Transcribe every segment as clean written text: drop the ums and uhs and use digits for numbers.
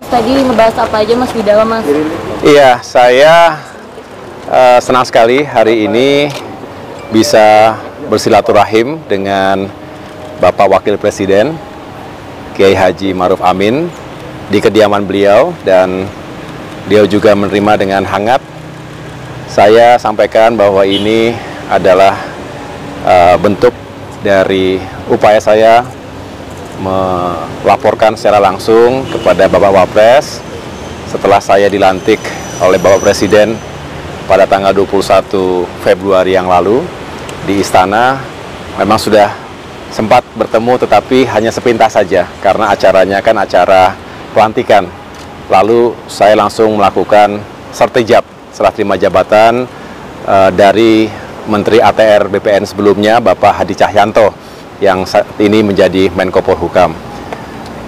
tadi ngebahas apa aja Mas di dalam, Mas? Iya, saya senang sekali hari ini bisa bersilaturahim dengan Bapak Wakil Presiden Kiai Haji Ma'ruf Amin di kediaman beliau, dan beliau juga menerima dengan hangat. Saya sampaikan bahwa ini adalah bentuk dari upaya saya melaporkan secara langsung kepada Bapak Wapres setelah saya dilantik oleh Bapak Presiden pada tanggal 21 Februari yang lalu di Istana. Memang sudah sempat bertemu tetapi hanya sepintas saja karena acaranya kan acara pelantikan. Lalu saya langsung melakukan sertijab serah terima jabatan dari Menteri ATR BPN sebelumnya Bapak Hadi Cahyanto yang saat ini menjadi Menko Polhukam.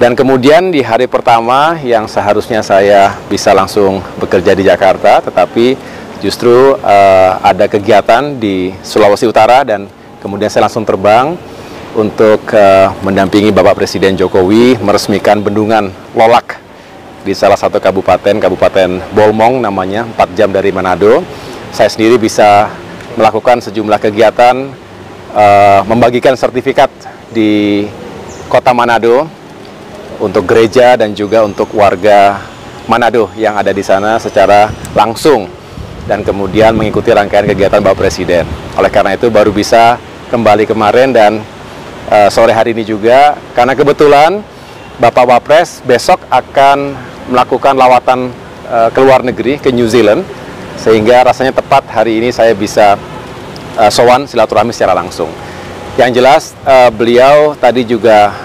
Dan kemudian di hari pertama yang seharusnya saya bisa langsung bekerja di Jakarta, tetapi justru ada kegiatan di Sulawesi Utara dan kemudian saya langsung terbang untuk mendampingi Bapak Presiden Jokowi meresmikan bendungan Lolak di salah satu kabupaten Bolmong namanya, 4 jam dari Manado. Saya sendiri bisa melakukan sejumlah kegiatan, membagikan sertifikat di kota Manado untuk gereja dan juga untuk warga Manado yang ada di sana secara langsung, dan kemudian mengikuti rangkaian kegiatan Bapak Presiden. Oleh karena itu baru bisa kembali kemarin dan sore hari ini juga, karena kebetulan Bapak Wapres besok akan melakukan lawatan ke luar negeri, ke New Zealand, sehingga rasanya tepat hari ini saya bisa sowan silaturahmi secara langsung. Yang jelas beliau tadi juga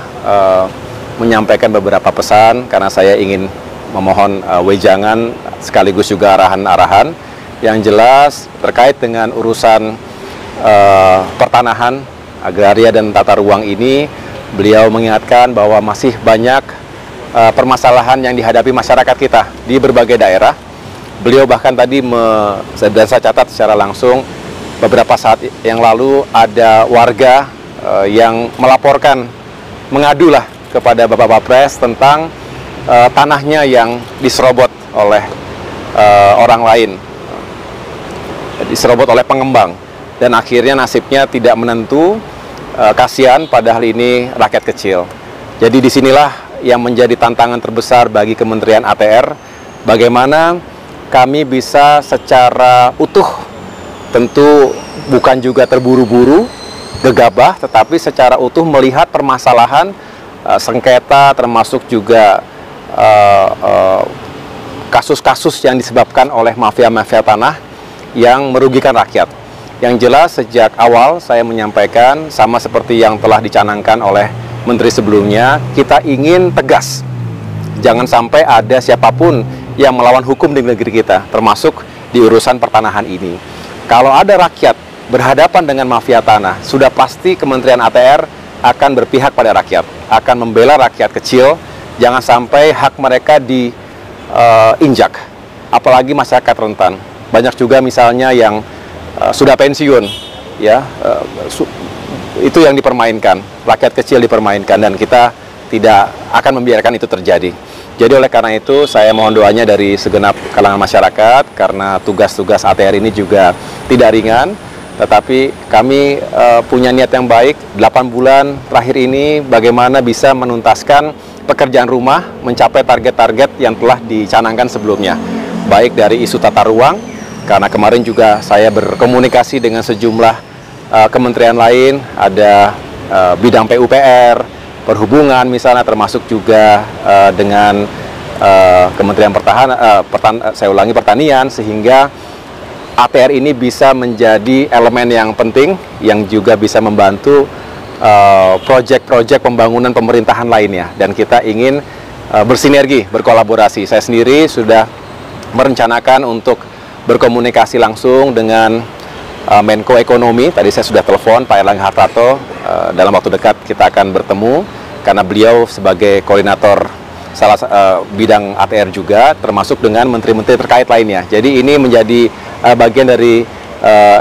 menyampaikan beberapa pesan karena saya ingin memohon wejangan sekaligus juga arahan-arahan. Yang jelas terkait dengan urusan pertanahan, agraria dan tata ruang ini, beliau mengingatkan bahwa masih banyak permasalahan yang dihadapi masyarakat kita di berbagai daerah. Beliau bahkan tadi dan saya catat secara langsung beberapa saat yang lalu ada warga yang melaporkan, mengadulah kepada Bapak Wapres tentang tanahnya yang diserobot oleh orang lain, diserobot oleh pengembang, dan akhirnya nasibnya tidak menentu. Kasihan, padahal ini rakyat kecil. Jadi disinilah yang menjadi tantangan terbesar bagi Kementerian ATR, bagaimana kami bisa secara utuh, tentu bukan juga terburu-buru, gegabah, tetapi secara utuh melihat permasalahan sengketa, termasuk juga kasus-kasus yang disebabkan oleh mafia-mafia tanah yang merugikan rakyat. Yang jelas sejak awal saya menyampaikan, sama seperti yang telah dicanangkan oleh Menteri sebelumnya, kita ingin tegas. Jangan sampai ada siapapun yang melawan hukum di negeri kita, termasuk di urusan pertanahan ini. Kalau ada rakyat berhadapan dengan mafia tanah, sudah pasti Kementerian ATR akan berpihak pada rakyat, akan membela rakyat kecil. Jangan sampai hak mereka diinjak, apalagi masyarakat rentan. Banyak juga misalnya yang sudah pensiun, ya, itu yang dipermainkan, rakyat kecil dipermainkan, dan kita tidak akan membiarkan itu terjadi. Jadi oleh karena itu saya mohon doanya dari segenap kalangan masyarakat, karena tugas-tugas ATR ini juga tidak ringan, tetapi kami punya niat yang baik. 8 bulan terakhir ini bagaimana bisa menuntaskan pekerjaan rumah, mencapai target-target yang telah dicanangkan sebelumnya, baik dari isu tata ruang, karena kemarin juga saya berkomunikasi dengan sejumlah kementerian lain, ada bidang PUPR, perhubungan misalnya, termasuk juga dengan Kementerian Pertanian, sehingga ATR ini bisa menjadi elemen yang penting yang juga bisa membantu proyek-proyek pembangunan pemerintahan lainnya, dan kita ingin bersinergi, berkolaborasi. Saya sendiri sudah merencanakan untuk berkomunikasi langsung dengan Menko Ekonomi. Tadi saya sudah telepon Pak Erlangga Hartarto, dalam waktu dekat kita akan bertemu, karena beliau sebagai koordinator bidang ATR juga, termasuk dengan menteri-menteri terkait lainnya. Jadi ini menjadi bagian dari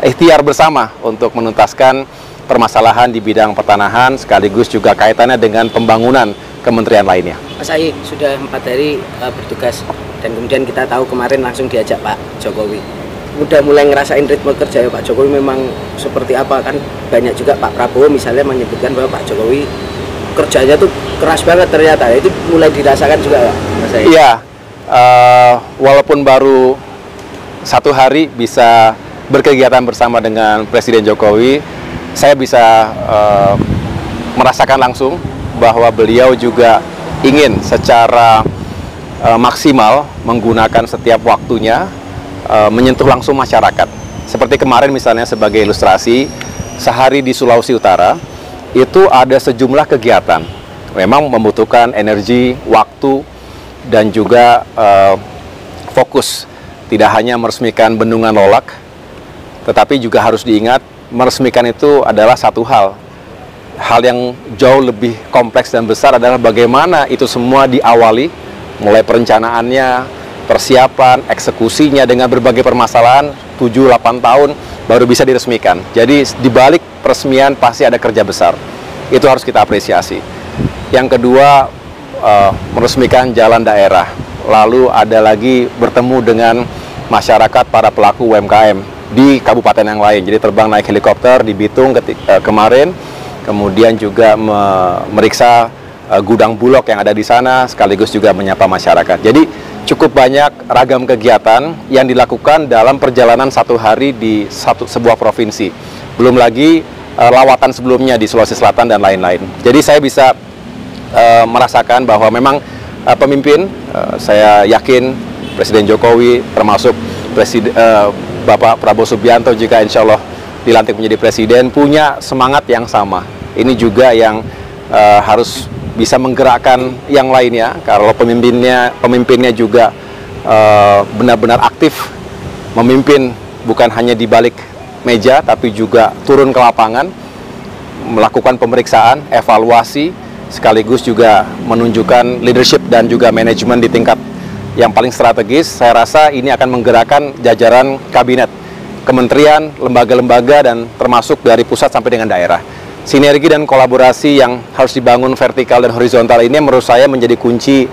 ikhtiar bersama untuk menuntaskan permasalahan di bidang pertanahan, sekaligus juga kaitannya dengan pembangunan kementerian lainnya. Mas Ahy sudah 4 hari bertugas dan kemudian kita tahu kemarin langsung diajak Pak Jokowi. Udah mulai ngerasain ritme kerja ya Pak Jokowi memang seperti apa? Kan banyak juga Pak Prabowo misalnya menyebutkan bahwa Pak Jokowi kerjanya tuh keras banget ternyata. Itu mulai dirasakan juga Pak Mas Ahy? Iya, walaupun baru 1 hari bisa berkegiatan bersama dengan Presiden Jokowi, saya bisa merasakan langsung bahwa beliau juga ingin secara maksimal menggunakan setiap waktunya menyentuh langsung masyarakat. Seperti kemarin misalnya sebagai ilustrasi, sehari di Sulawesi Utara itu ada sejumlah kegiatan. Memang membutuhkan energi, waktu, dan juga fokus. Tidak hanya meresmikan Bendungan Lolak, tetapi juga harus diingat meresmikan itu adalah satu hal. Hal yang jauh lebih kompleks dan besar adalah bagaimana itu semua diawali, mulai perencanaannya, persiapan, eksekusinya dengan berbagai permasalahan, 7-8 tahun baru bisa diresmikan. Jadi di balik peresmian pasti ada kerja besar. Itu harus kita apresiasi. Yang kedua, meresmikan jalan daerah. Lalu ada lagi bertemu dengan masyarakat, para pelaku UMKM di kabupaten yang lain. Jadi terbang naik helikopter di Bitung kemarin, kemudian juga memeriksa gudang Bulog yang ada di sana, sekaligus juga menyapa masyarakat. Jadi cukup banyak ragam kegiatan yang dilakukan dalam perjalanan 1 hari di sebuah provinsi. Belum lagi lawatan sebelumnya di Sulawesi Selatan dan lain-lain. Jadi saya bisa merasakan bahwa memang pemimpin, saya yakin Presiden Jokowi termasuk Bapak Prabowo Subianto jika insya Allah dilantik menjadi presiden, punya semangat yang sama. Ini juga yang harus bisa menggerakkan yang lainnya. Kalau pemimpinnya juga benar-benar aktif memimpin, bukan hanya di balik meja, tapi juga turun ke lapangan, melakukan pemeriksaan, evaluasi, sekaligus juga menunjukkan leadership dan juga manajemen di tingkat yang paling strategis. Saya rasa ini akan menggerakkan jajaran kabinet, kementerian, lembaga-lembaga, dan termasuk dari pusat sampai dengan daerah. Sinergi dan kolaborasi yang harus dibangun vertikal dan horizontal ini menurut saya menjadi kunci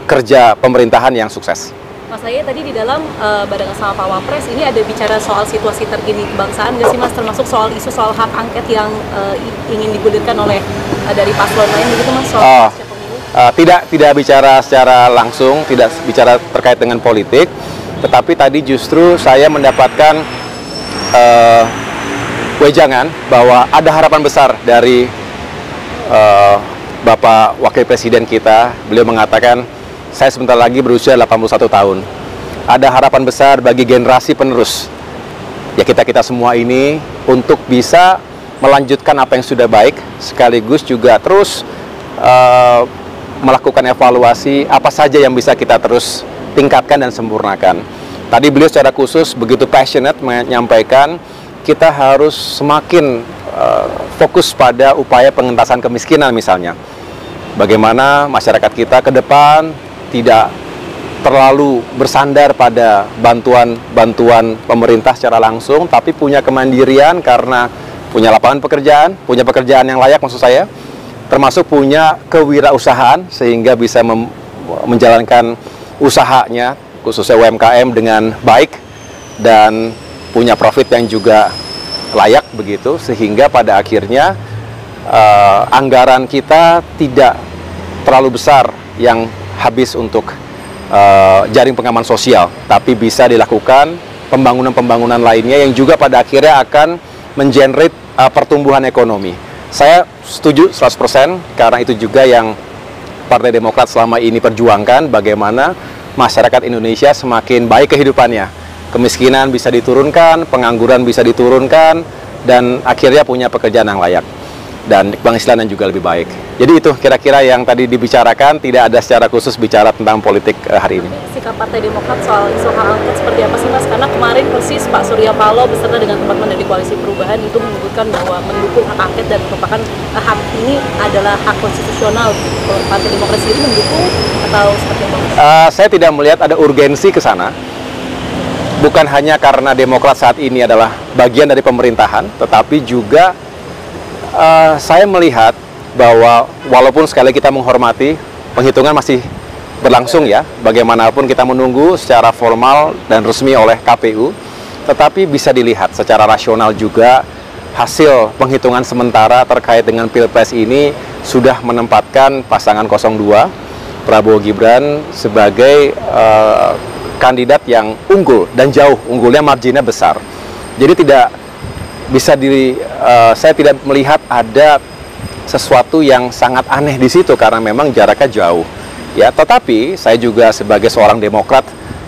kerja pemerintahan yang sukses. Mas Ahy tadi di dalam barengan sama Pak Wapres ini ada bicara soal situasi terkini kebangsaan nggak sih Mas, termasuk soal isu soal hak angket yang ingin digulirkan oleh dari paslon lain begitu Mas, soal tidak bicara secara langsung, tidak bicara terkait dengan politik, tetapi tadi justru saya mendapatkan wejangan bahwa ada harapan besar dari Bapak Wakil Presiden kita. Beliau mengatakan, saya sebentar lagi berusia 81 tahun. Ada harapan besar bagi generasi penerus, ya kita semua ini, untuk bisa melanjutkan apa yang sudah baik, sekaligus juga terus melakukan evaluasi apa saja yang bisa kita terus tingkatkan dan sempurnakan. Tadi beliau secara khusus begitu passionate menyampaikan kita harus semakin fokus pada upaya pengentasan kemiskinan misalnya. Bagaimana masyarakat kita ke depan tidak terlalu bersandar pada bantuan pemerintah secara langsung, tapi punya kemandirian karena punya lapangan pekerjaan, punya pekerjaan yang layak maksud saya, termasuk punya kewirausahaan sehingga bisa menjalankan usahanya, khususnya UMKM dengan baik dan punya profit yang juga layak begitu, sehingga pada akhirnya anggaran kita tidak terlalu besar yang habis untuk jaring pengaman sosial, tapi bisa dilakukan pembangunan-pembangunan lainnya yang juga pada akhirnya akan mengenerate pertumbuhan ekonomi. Saya setuju 100% karena itu juga yang Partai Demokrat selama ini perjuangkan, bagaimana masyarakat Indonesia semakin baik kehidupannya. Kemiskinan bisa diturunkan, pengangguran bisa diturunkan, dan akhirnya punya pekerjaan yang layak. Dan penghasilan yang juga lebih baik. Jadi itu kira-kira yang tadi dibicarakan, tidak ada secara khusus bicara tentang politik hari ini. Sikap Partai Demokrat soal isu hak angket seperti apa sih Mas? Karena kemarin persis Pak Surya Paloh beserta dengan teman-teman dari Koalisi Perubahan itu menyebutkan bahwa mendukung hak angket dan merupakan hak ini adalah hak konstitusional. Partai Demokrat sendiri mendukung atau seperti apa? Saya tidak melihat ada urgensi ke sana. Bukan hanya karena Demokrat saat ini adalah bagian dari pemerintahan, tetapi juga saya melihat bahwa walaupun sekali kita menghormati, penghitungan masih berlangsung ya, bagaimanapun kita menunggu secara formal dan resmi oleh KPU, tetapi bisa dilihat secara rasional juga hasil penghitungan sementara terkait dengan Pilpres ini sudah menempatkan pasangan 02 Prabowo Gibran sebagai kandidat yang unggul dan jauh, unggulnya marginnya besar. Jadi tidak bisa saya tidak melihat ada sesuatu yang sangat aneh di situ karena memang jaraknya jauh. Ya, tetapi saya juga sebagai seorang Demokrat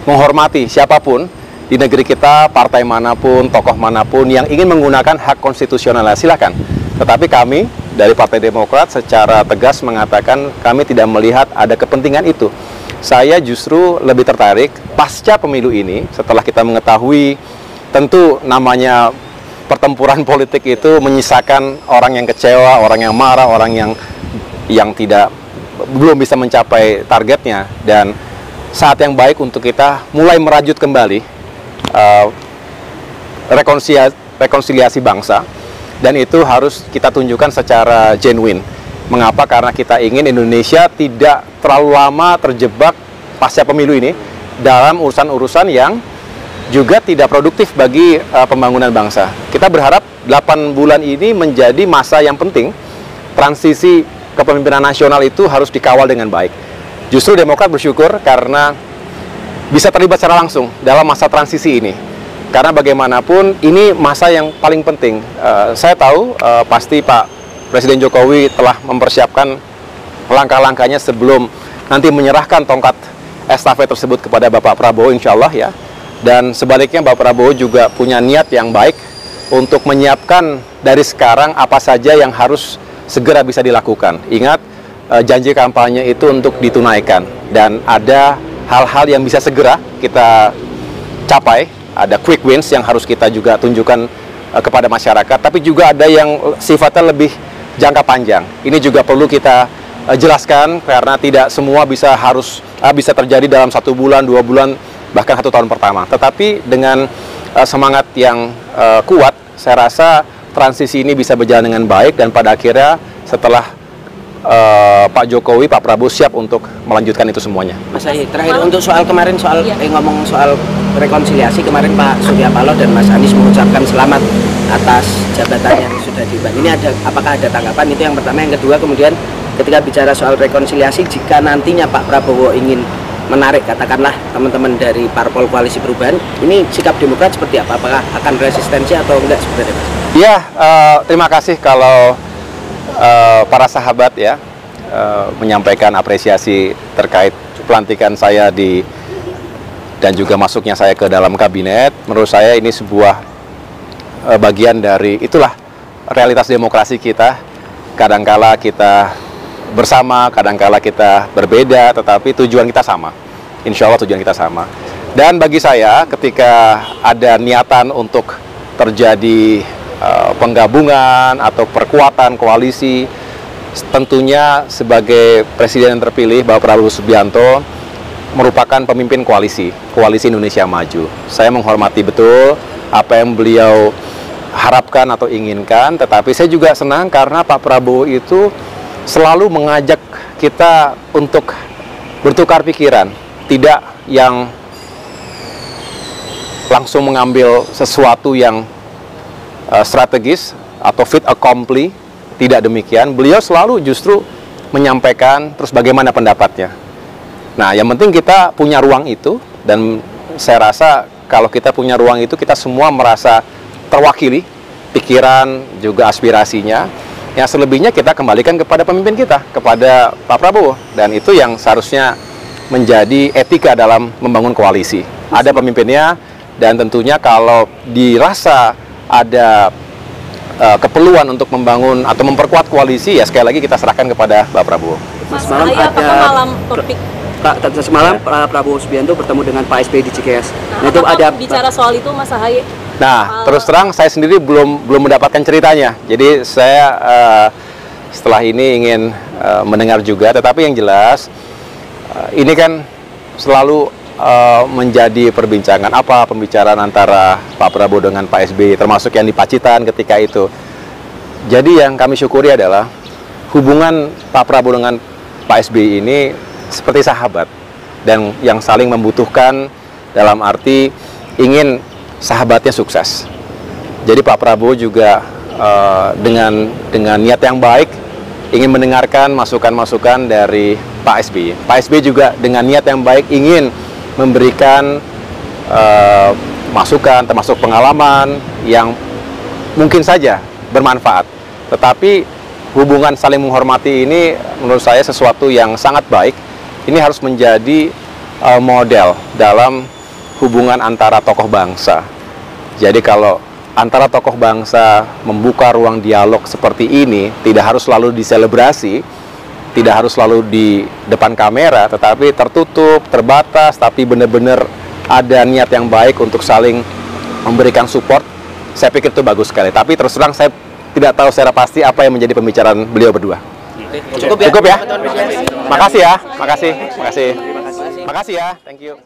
menghormati siapapun di negeri kita, partai manapun, tokoh manapun yang ingin menggunakan hak konstitusional, silakan. Tetapi kami dari Partai Demokrat secara tegas mengatakan kami tidak melihat ada kepentingan itu. Saya justru lebih tertarik pasca pemilu ini, setelah kita mengetahui tentu namanya pertempuran politik itu menyisakan orang yang kecewa, orang yang marah, orang yang belum bisa mencapai targetnya, dan saat yang baik untuk kita mulai merajut kembali rekonsiliasi bangsa, dan itu harus kita tunjukkan secara genuine. Mengapa? Karena kita ingin Indonesia tidak terlalu lama terjebak pasca pemilu ini dalam urusan-urusan yang juga tidak produktif bagi pembangunan bangsa. Kita berharap 8 bulan ini menjadi masa yang penting. Transisi kepemimpinan nasional itu harus dikawal dengan baik. Justru Demokrat bersyukur karena bisa terlibat secara langsung dalam masa transisi ini. Karena bagaimanapun ini masa yang paling penting. Saya tahu pasti Pak Presiden Jokowi telah mempersiapkan langkah-langkahnya sebelum nanti menyerahkan tongkat estafet tersebut kepada Bapak Prabowo, insya Allah ya. Dan sebaliknya Bapak Prabowo juga punya niat yang baik untuk menyiapkan dari sekarang apa saja yang harus segera bisa dilakukan. Ingat, janji kampanye itu untuk ditunaikan, dan ada hal-hal yang bisa segera kita capai, ada quick wins yang harus kita juga tunjukkan kepada masyarakat, tapi juga ada yang sifatnya lebih jangka panjang. Ini juga perlu kita jelaskan karena tidak semua bisa terjadi dalam 1 bulan, 2 bulan, bahkan 1 tahun pertama. Tetapi dengan semangat yang kuat, saya rasa transisi ini bisa berjalan dengan baik, dan pada akhirnya setelah Pak Jokowi, Pak Prabowo siap untuk melanjutkan itu semuanya. Mas Ahy, terakhir untuk soal kemarin ngomong soal rekonsiliasi, kemarin Pak Surya Paloh dan Mas Anies mengucapkan selamat atas jabatan yang sudah diemban. Ini apakah ada tanggapan? Itu yang pertama. Yang kedua, kemudian ketika bicara soal rekonsiliasi, jika nantinya Pak Prabowo ingin menarik katakanlah teman-teman dari parpol koalisi perubahan, ini sikap Demokrat seperti apa? Apakah akan resistensi atau enggak sebenarnya, Mas? Ya, terima kasih kalau para sahabat ya menyampaikan apresiasi terkait pelantikan saya dan juga masuknya saya ke dalam kabinet. Menurut saya ini sebuah bagian dari itulah realitas demokrasi kita. Kadangkala kita bersama, kadangkala kita berbeda, tetapi tujuan kita sama. Insya Allah tujuan kita sama. Dan bagi saya, ketika ada niatan untuk terjadi penggabungan atau perkuatan koalisi, tentunya sebagai Presiden yang terpilih Bapak Prabowo Subianto merupakan pemimpin koalisi Indonesia Maju. Saya menghormati betul apa yang beliau harapkan atau inginkan, tetapi saya juga senang karena Pak Prabowo itu selalu mengajak kita untuk bertukar pikiran, tidak yang langsung mengambil sesuatu yang strategis atau fait accompli. Tidak demikian, beliau selalu justru menyampaikan terus bagaimana pendapatnya. Nah, yang penting kita punya ruang itu, dan saya rasa kalau kita punya ruang itu, kita semua merasa terwakili pikiran juga aspirasinya. Yang selebihnya kita kembalikan kepada pemimpin kita, kepada Pak Prabowo, dan itu yang seharusnya menjadi etika dalam membangun koalisi. Ada pemimpinnya, dan tentunya kalau dirasa ada keperluan untuk membangun atau memperkuat koalisi, ya sekali lagi kita serahkan kepada Pak Prabowo. Semalam semalam Pak Prabowo Subianto bertemu dengan Pak SBY di Cikeas. Nah, itu ada bicara soal itu, Mas Ahy? Nah, terus terang saya sendiri belum mendapatkan ceritanya. Jadi saya setelah ini ingin mendengar juga. Tetapi yang jelas ini kan selalu menjadi perbincangan, apa pembicaraan antara Pak Prabowo dengan Pak SBY, termasuk yang di Pacitan ketika itu. Jadi yang kami syukuri adalah hubungan Pak Prabowo dengan Pak SBY ini seperti sahabat dan yang saling membutuhkan dalam arti ingin sahabatnya sukses. Jadi Pak Prabowo juga dengan niat yang baik ingin mendengarkan masukan-masukan dari Pak SBY. Pak SBY juga dengan niat yang baik ingin memberikan masukan termasuk pengalaman yang mungkin saja bermanfaat. Tetapi hubungan saling menghormati ini menurut saya sesuatu yang sangat baik. Ini harus menjadi model dalam hubungan antara tokoh bangsa. Jadi kalau antara tokoh bangsa membuka ruang dialog seperti ini, tidak harus selalu diselebrasi, tidak harus selalu di depan kamera, tetapi tertutup, terbatas, tapi benar-benar ada niat yang baik untuk saling memberikan support. Saya pikir itu bagus sekali. Tapi terus terang saya tidak tahu secara pasti apa yang menjadi pembicaraan beliau berdua. Cukup ya? Makasih ya. Makasih ya. Thank you.